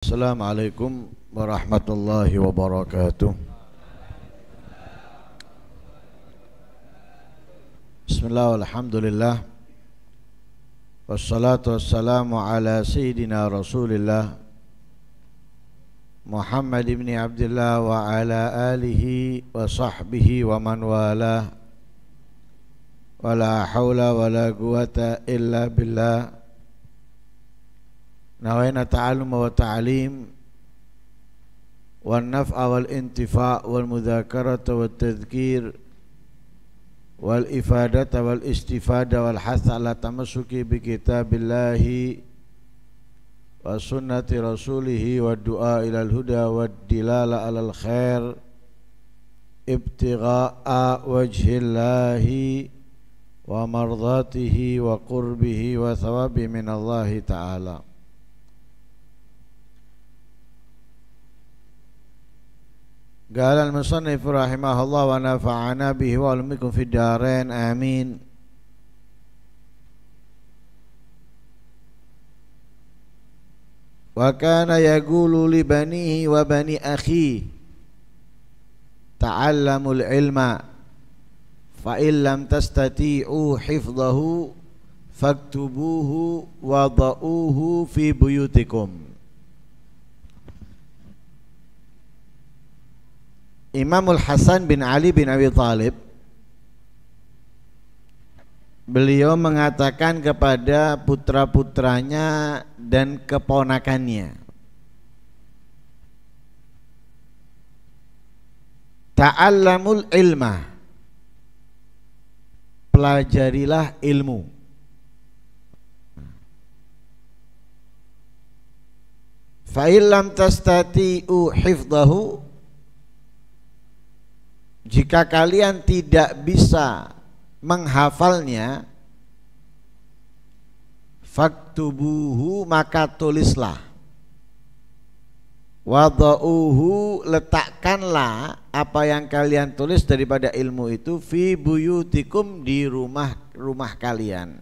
Assalamualaikum warahmatullahi wabarakatuh. Bismillah walhamdulillah. Wassalatu wassalamu ala sayyidina Rasulillah Muhammad ibn Abdullah wa ala alihi wa sahbihi wa man walah. Wa la hawla wa la quwata illa billah. Nawayna ta'allum wa ta'alim wal naf'a wal intifa' wal mudzakarata wat tadhkir wal ifadata wal istifada wal hatha ala tamassuki bi kitabillahi wa sunnati rasulih wa du'a ilal huda wad dilala alal khair ibtigha'a wajhillahi wa mardatihi wa qurbihi wa thawabi minallahi ta'ala. Qala al-musannif rahimahullah wa nafa'ana bihi wa ulmikum fid darain amin. Wa kana yaqulu li banihi wa bani akhi ta'allamul ilma fa in lam tastati'u hifdhahu faktubuhu wa da'uhu fi buyutikum. Imamul Hasan bin Ali bin Abi Thalib, beliau mengatakan kepada putra-putranya dan keponakannya, ta'allamul ilma, pelajarilah ilmu. Fa illam tastati'u hifdhahu, jika kalian tidak bisa menghafalnya, faktubuhu, maka tulislah, wada'uhu, letakkanlah apa yang kalian tulis daripada ilmu itu, fi buyutikum, di rumah kalian.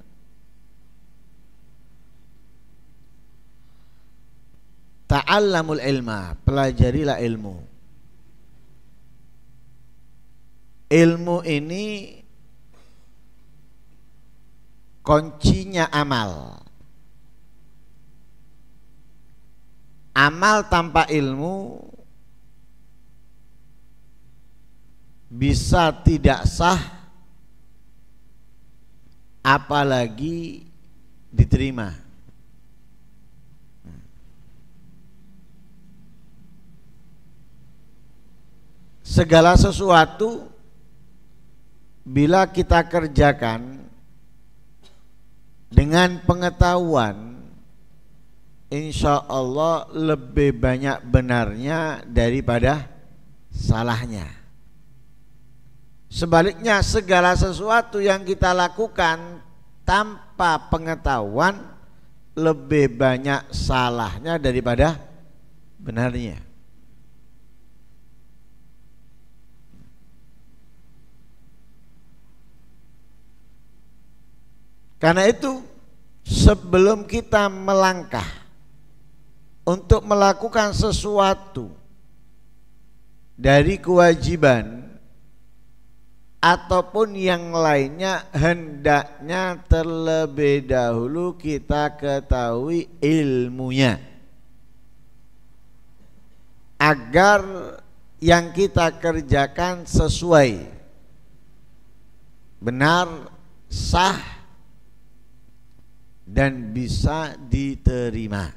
Ta'allamul ilma, pelajarilah ilmu. Ilmu ini kuncinya amal. Amal tanpa ilmu bisa tidak sah, apalagi diterima. Segala sesuatu bila kita kerjakan dengan pengetahuan, insya Allah lebih banyak benarnya daripada salahnya. Sebaliknya, segala sesuatu yang kita lakukan tanpa pengetahuan lebih banyak salahnya daripada benarnya. Karena itu, sebelum kita melangkah untuk melakukan sesuatu dari kewajiban ataupun yang lainnya, hendaknya terlebih dahulu kita ketahui ilmunya, agar yang kita kerjakan sesuai, benar, sah, dan bisa diterima.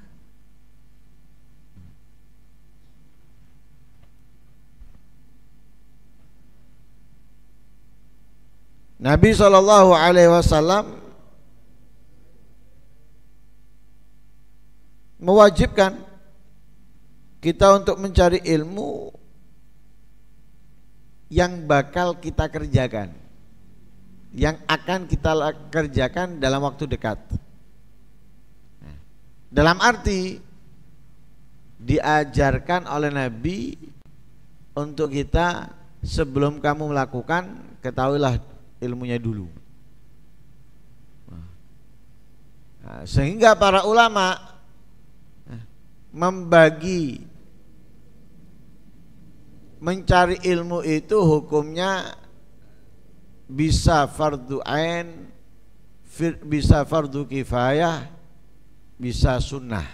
Nabi SAW mewajibkan kita untuk mencari ilmu yang bakal kita kerjakan, yang akan kita kerjakan dalam waktu dekat. Dalam arti diajarkan oleh Nabi untuk kita, sebelum kamu melakukan, ketahuilah ilmunya dulu. Sehingga para ulama membagi mencari ilmu itu hukumnya bisa fardu ain, bisa fardu kifayah, bisa sunnah.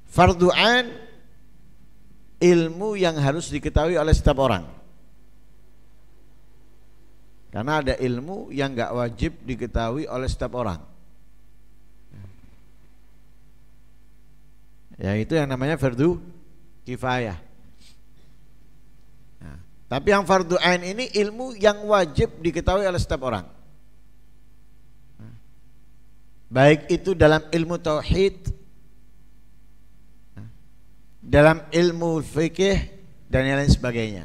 Fardu ain ilmu yang harus diketahui oleh setiap orang. Karena ada ilmu yang enggak wajib diketahui oleh setiap orang. Ya itu yang namanya fardu kifayah. Nah, tapi yang fardu ain ini ilmu yang wajib diketahui oleh setiap orang. Baik itu dalam ilmu tauhid, dalam ilmu fikih dan yang lain sebagainya.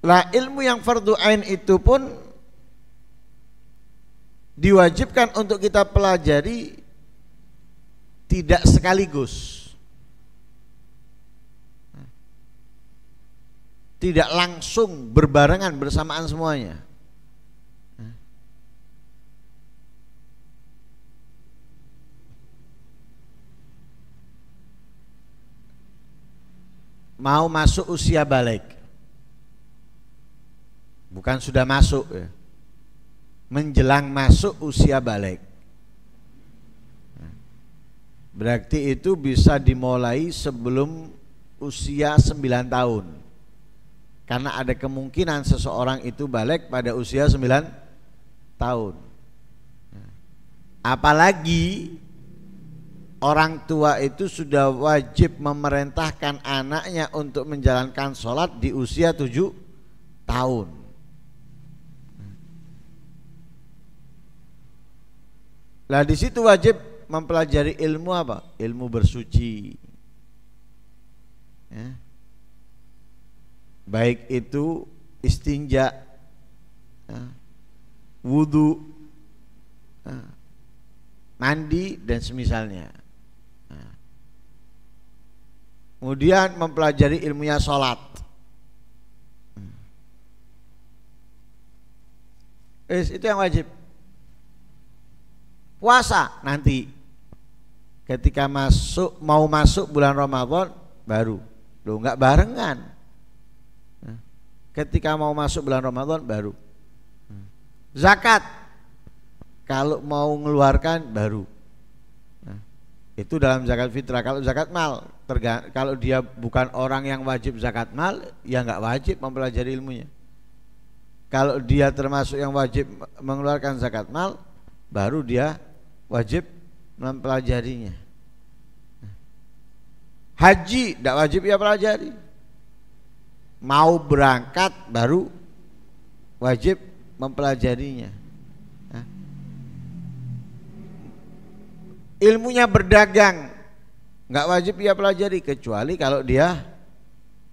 Lah ilmu yang fardu ain itu pun diwajibkan untuk kita pelajari tidak sekaligus, tidak langsung berbarengan bersamaan semuanya. Mau masuk usia balik, bukan sudah masuk ya, menjelang masuk usia balik. Berarti itu bisa dimulai sebelum usia 9 tahun. Karena ada kemungkinan seseorang itu balik pada usia 9 tahun. Apalagi orang tua itu sudah wajib memerintahkan anaknya untuk menjalankan sholat di usia 7 tahun. Lah di situ wajib mempelajari ilmu apa? Ilmu bersuci. Ya. Baik itu istinja, ya, wudu, ya, mandi dan semisalnya. Ya. Kemudian mempelajari ilmunya sholat. Itu yang wajib. Puasa nanti ketika mau masuk bulan Ramadan baru. Loh enggak barengan. Ketika mau masuk bulan Ramadan baru. Zakat kalau mau mengeluarkan baru. Itu dalam zakat fitrah. Kalau zakat mal, kalau dia bukan orang yang wajib zakat mal, ya enggak wajib mempelajari ilmunya. Kalau dia termasuk yang wajib mengeluarkan zakat mal, baru dia wajib mempelajarinya. Haji tidak wajib ya pelajari. Mau berangkat baru wajib mempelajarinya. Ilmunya berdagang nggak wajib ya pelajari kecuali kalau dia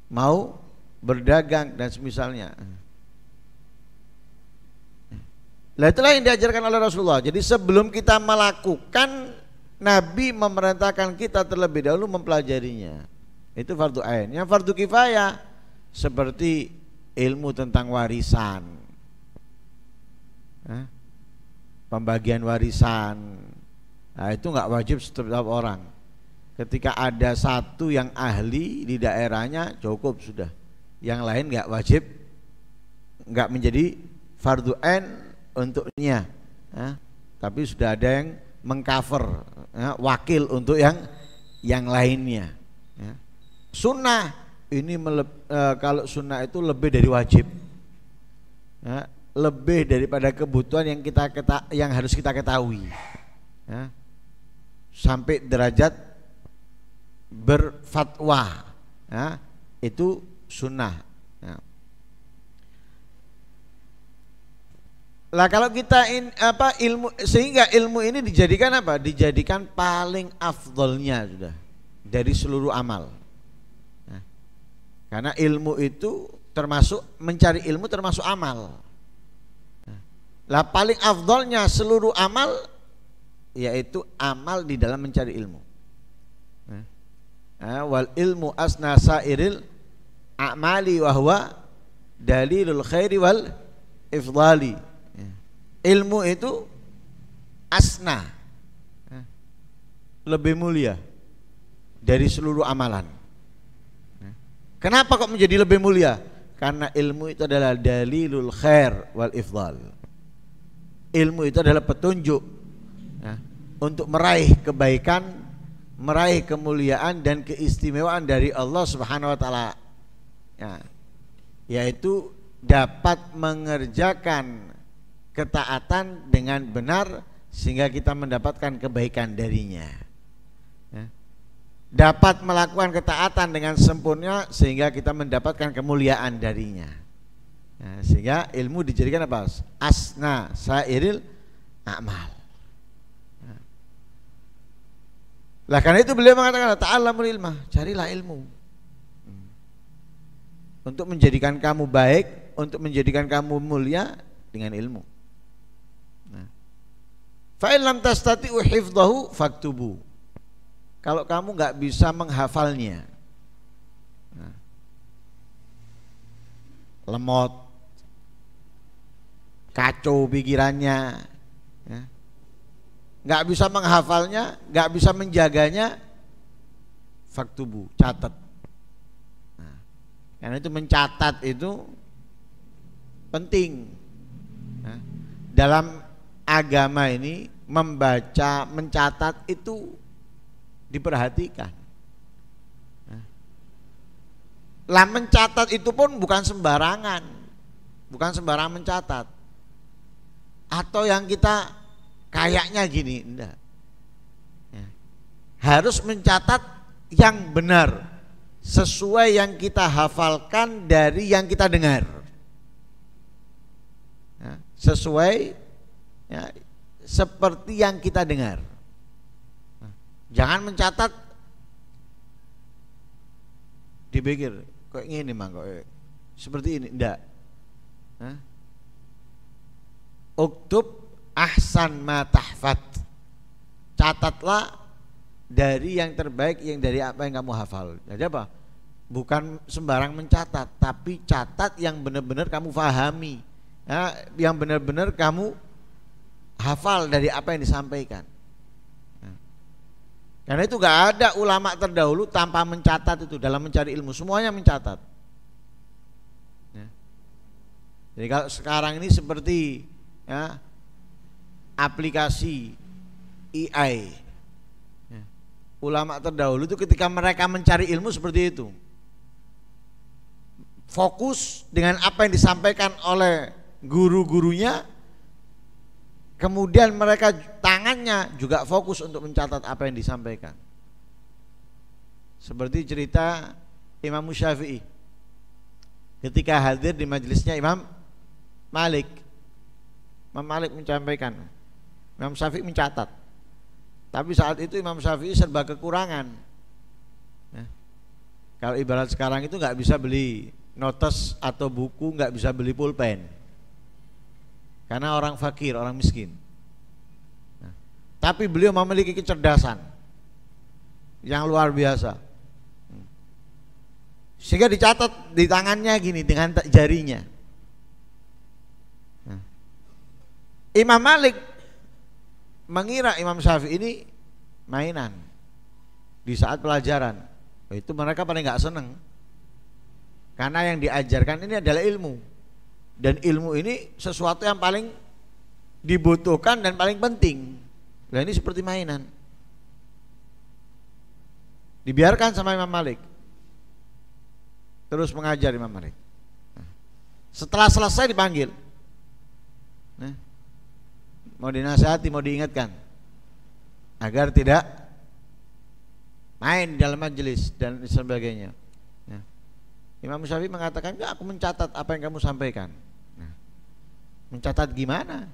mau berdagang dan semisalnya. Lah itulah yang diajarkan oleh Rasulullah. Jadi sebelum kita melakukan, Nabi memerintahkan kita terlebih dahulu mempelajarinya. Itu fardu ain. Yang fardu kifayah seperti ilmu tentang warisan, pembagian warisan. Nah, itu enggak wajib setiap orang. Ketika ada satu yang ahli di daerahnya cukup sudah. Yang lain enggak wajib, enggak menjadi fardu ain untuknya, tapi sudah ada yang mengcover, wakil untuk yang lainnya. Sunnah ini kalau sunnah itu lebih dari wajib, lebih daripada kebutuhan yang harus kita ketahui, sampai derajat berfatwa, itu sunnah. Lah kalau kita ilmu, sehingga ilmu ini dijadikan apa? Dijadikan paling afdolnya sudah dari seluruh amal. Karena ilmu itu termasuk mencari ilmu termasuk amal. Lah paling afdolnya seluruh amal yaitu amal di dalam mencari ilmu. Wal ilmu asna sairil a'mali wa huwa dalilul khairi wal ifdali. Ilmu itu asna, lebih mulia dari seluruh amalan. Kenapa kok menjadi lebih mulia? Karena ilmu itu adalah dalilul khair wal ifdal. Ilmu itu adalah petunjuk untuk meraih kebaikan, meraih kemuliaan dan keistimewaan dari Allah Subhanahu wa taala. Yaitu dapat mengerjakan ketaatan dengan benar sehingga kita mendapatkan kebaikan darinya. Dapat melakukan ketaatan dengan sempurna sehingga kita mendapatkan kemuliaan darinya. Sehingga ilmu dijadikan apa? Asna sairil a'mal. Lah karena itu beliau mengatakan ta'allamul ilmah, carilah ilmu. Untuk menjadikan kamu baik, untuk menjadikan kamu mulia dengan ilmu. Fa in lam tastati'u hifdhahu faktubu. Kalau kamu nggak bisa menghafalnya, lemot, kacau pikirannya, nggak bisa menghafalnya, nggak bisa menjaganya, faktubu, catat. Karena itu mencatat itu penting. Dalam agama ini membaca, mencatat itu diperhatikan. Lah mencatat itu pun bukan sembarangan, bukan sembarang mencatat. Atau yang kita kayaknya gini, enggak. Harus mencatat yang benar, sesuai yang kita hafalkan dari yang kita dengar. Sesuai seperti yang kita dengar. Jangan mencatat dipikir kok ini mah kok seperti ini, enggak. Uktub ahsan ma tahfad. Catatlah dari yang terbaik, yang dari apa yang kamu hafal. Jadi apa? Bukan sembarang mencatat, tapi catat yang benar-benar kamu fahami, yang benar-benar kamu hafal dari apa yang disampaikan. Karena itu gak ada ulama terdahulu tanpa mencatat itu dalam mencari ilmu, semuanya mencatat. Jadi kalau sekarang ini seperti aplikasi AI, ulama terdahulu itu ketika mereka mencari ilmu seperti itu, fokus dengan apa yang disampaikan oleh guru-gurunya. Kemudian mereka tangannya juga fokus untuk mencatat apa yang disampaikan. Seperti cerita Imam Syafi'i ketika hadir di majelisnya Imam Malik. Imam Malik menyampaikan, Imam Syafi'i mencatat. Tapi saat itu Imam Syafi'i serba kekurangan. Kalau ibarat sekarang itu nggak bisa beli notes atau buku, nggak bisa beli pulpen. Karena orang fakir, orang miskin. Tapi beliau memiliki kecerdasan yang luar biasa. Sehingga dicatat di tangannya gini dengan jarinya. Imam Malik mengira Imam Syafi'i ini mainan di saat pelajaran. Itu mereka paling nggak seneng. Karena yang diajarkan ini adalah ilmu. Dan ilmu ini sesuatu yang paling dibutuhkan dan paling penting. Nah ini seperti mainan. Dibiarkan sama Imam Malik. Terus mengajar Imam Malik. Setelah selesai dipanggil. Mau dinasihati, mau diingatkan agar tidak main dalam majelis dan sebagainya. Imam Syafi'i mengatakan, enggak, aku mencatat apa yang kamu sampaikan. Mencatat gimana?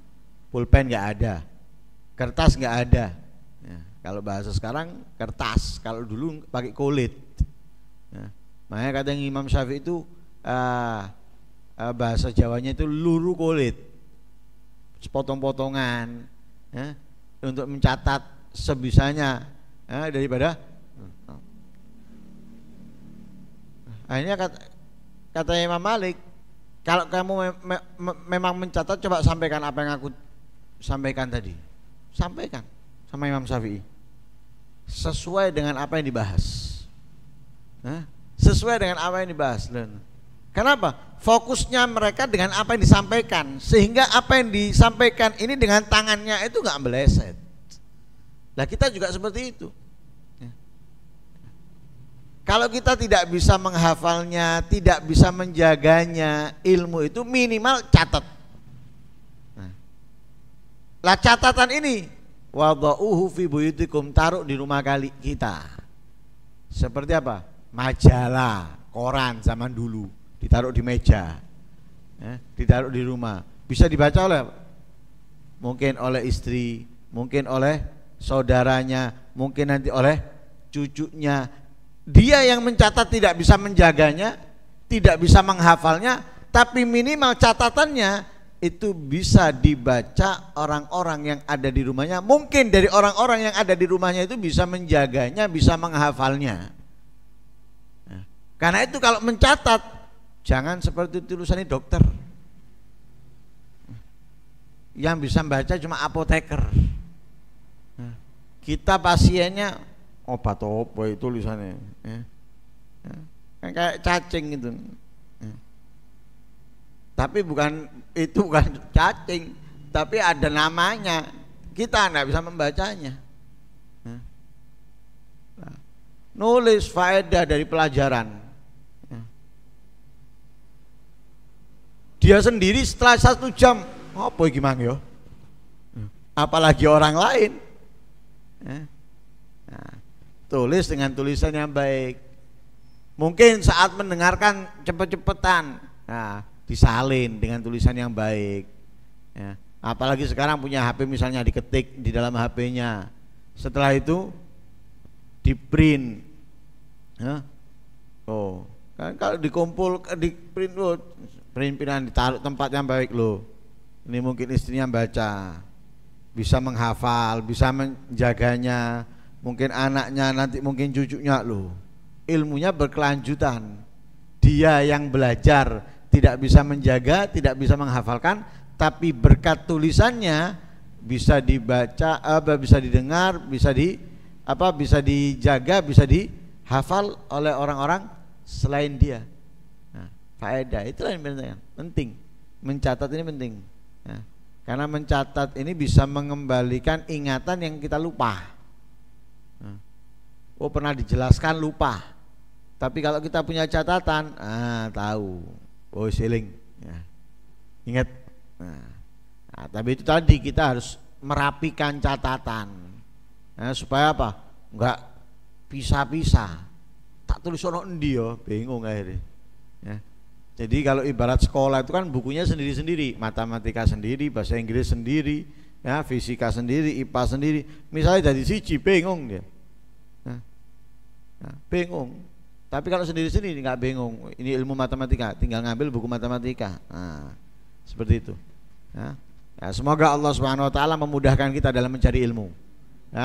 Pulpen enggak ada, kertas enggak ada. Kalau bahasa sekarang kertas, kalau dulu pakai kulit. Makanya katanya Imam Syafi'i itu bahasa Jawanya itu luru kulit, sepotong-potongan, untuk mencatat sebisanya daripada. Akhirnya kata Imam Malik, Kalau kamu memang mencatat, coba sampaikan apa yang aku sampaikan tadi. Sampaikan sama Imam Syafi'i. Sesuai dengan apa yang dibahas. Sesuai dengan apa yang dibahas. Kenapa? Fokusnya mereka dengan apa yang disampaikan, sehingga apa yang disampaikan ini dengan tangannya itu nggak meleset. Nah kita juga seperti itu. Kalau kita tidak bisa menghafalnya, tidak bisa menjaganya, ilmu itu minimal catat. Lah catatan ini wada'uhu fi buyutikum, taruh di rumah kita. Seperti apa? Majalah, koran zaman dulu, ditaruh di meja, ditaruh di rumah. Bisa dibaca oleh mungkin oleh istri, mungkin oleh saudaranya, mungkin nanti oleh cucunya. Dia yang mencatat tidak bisa menjaganya, tidak bisa menghafalnya, tapi minimal catatannya itu bisa dibaca orang-orang yang ada di rumahnya. Mungkin dari orang-orang yang ada di rumahnya itu bisa menjaganya, bisa menghafalnya. Karena itu kalau mencatat, jangan seperti tulisannya dokter. Yang bisa membaca cuma apoteker. Kita pasiennya obat apa itu tulisannya, kayak cacing gitu. Tapi bukan cacing, tapi ada namanya. Kita nggak bisa membacanya. Nulis faedah dari pelajaran. Dia sendiri setelah 1 jam, apa gimana yo? Apalagi orang lain. Tulis dengan tulisan yang baik. Mungkin saat mendengarkan cepet-cepetan, disalin dengan tulisan yang baik. Apalagi sekarang punya HP misalnya, diketik di dalam HP-nya. Setelah itu di print. Kan kalau dikumpul di print lo, print-printan ditaruh tempat yang baik lo. Ini mungkin istrinya baca, bisa menghafal, bisa menjaganya. Mungkin anaknya, nanti mungkin cucunya loh. Ilmunya berkelanjutan. Dia yang belajar tidak bisa menjaga, tidak bisa menghafalkan, tapi berkat tulisannya bisa dibaca, bisa didengar, bisa dijaga, bisa dihafal oleh orang-orang selain dia. Faedah itulah yang penting. Mencatat ini penting. Karena mencatat ini bisa mengembalikan ingatan yang kita lupa. Pernah dijelaskan lupa. Tapi kalau kita punya catatan, tahu. Siling. Ingat. Tapi itu tadi kita harus merapikan catatan. Supaya apa? Enggak pisah-pisah. Tak tulis ono endi yo, bingung akhirnya. Jadi kalau ibarat sekolah itu kan bukunya sendiri-sendiri, matematika sendiri, bahasa Inggris sendiri, fisika sendiri, IPA sendiri. Misalnya dari siji bingung dia. Bingung. Tapi kalau sendiri-sendiri nggak bingung. Ini ilmu matematika, tinggal ngambil buku matematika. Seperti itu. Semoga Allah Subhanahu Wa Taala memudahkan kita dalam mencari ilmu,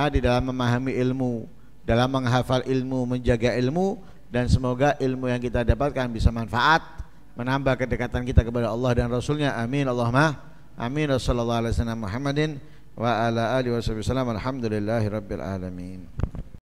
di dalam memahami ilmu, dalam menghafal ilmu, menjaga ilmu, dan semoga ilmu yang kita dapatkan bisa manfaat, menambah kedekatan kita kepada Allah dan Rasulnya. Amin Allahumma amin. Wassallallahu alaihi wasallam Muhammadin wa ala alihi wasallam. Alhamdulillahi rabbil alamin.